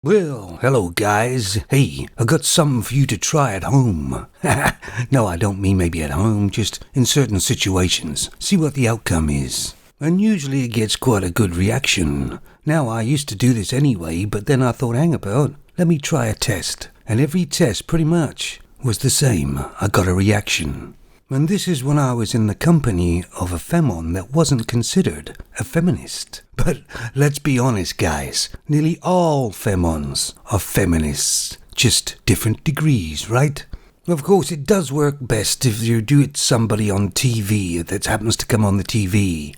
Well, hello guys. Hey, I got something for you to try at home. No, I don't mean maybe at home, just in certain situations. See what the outcome is. And usually it gets quite a good reaction. Now, I used to do this anyway, but then I thought, hang about, let me try a test. And every test, pretty much, was the same. I got a reaction. And this is when I was in the company of a femon that wasn't considered a feminist. But let's be honest, guys. Nearly all femons are feminists. Just different degrees, right? Of course, it does work best if you do it somebody on TV that happens to come on the TV.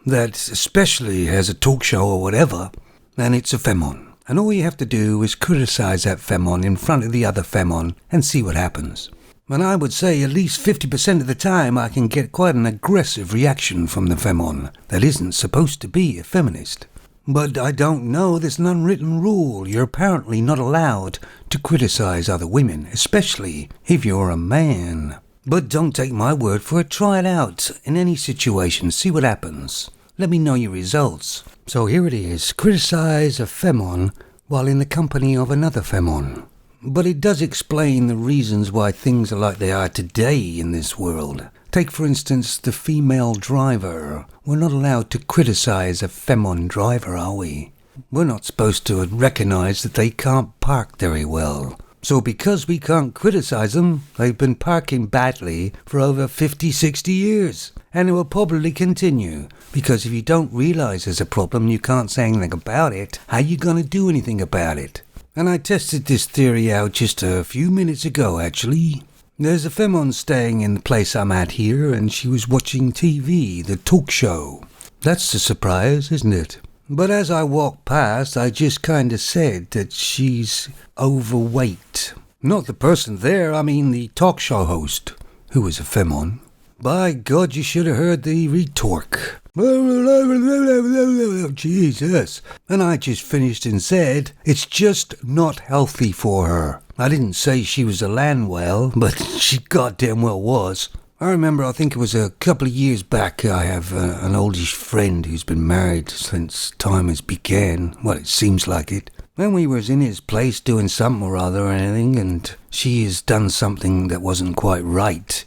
That especially has a talk show or whatever, and it's a femon. And all you have to do is criticize that femon in front of the other femon and see what happens. And I would say at least 50% of the time I can get quite an aggressive reaction from the femon that isn't supposed to be a feminist. But I don't know, there's an unwritten rule. You're apparently not allowed to criticize other women, especially if you're a man. But don't take my word for it, try it out in any situation, see what happens. Let me know your results. So here it is, criticize a femon while in the company of another femon. But it does explain the reasons why things are like they are today in this world. Take, for instance, the female driver. We're not allowed to criticize a femon driver, are we? We're not supposed to recognize that they can't park very well. So because we can't criticize them, they've been parking badly for over 50, 60 years. And it will probably continue. Because if you don't realize there's a problem, you can't say anything about it, how are you going to do anything about it? And I tested this theory out just a few minutes ago, actually. There's a femon staying in the place I'm at here, and she was watching TV, the talk show. That's the surprise, isn't it? But as I walked past, I just kind of said that she's overweight. Not the person there, I mean the talk show host, who was a femon. By God, you should have heard the retorque. Jesus. And I just finished and said, it's just not healthy for her. I didn't say she was a land whale, but she goddamn well was. I remember, I think it was a couple of years back, I have an oldish friend who's been married since time has began. Well, it seems like it. And we was in his place doing something or other or anything, and she has done something that wasn't quite right.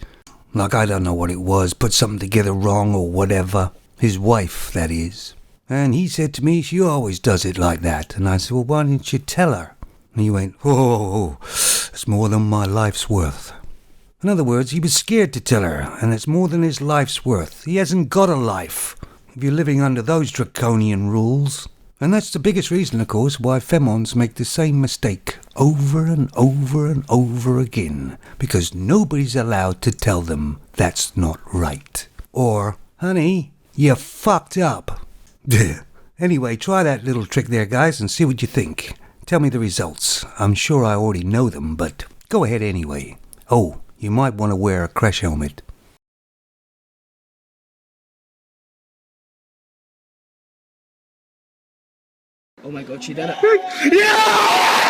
Like, I don't know what it was, put something together wrong or whatever. His wife, that is. And he said to me, she always does it like that. And I said, well, why didn't you tell her? And he went, oh, it's more than my life's worth. In other words, he was scared to tell her, and it's more than his life's worth. He hasn't got a life, if you're living under those draconian rules. And that's the biggest reason, of course, why femons make the same mistake over and over and over again. Because nobody's allowed to tell them that's not right. Or, honey, you fucked up. Anyway, try that little trick there, guys, and see what you think. Tell me the results. I'm sure I already know them, but go ahead anyway. Oh, you might want to wear a crash helmet. Oh my God, she did it. Yeah!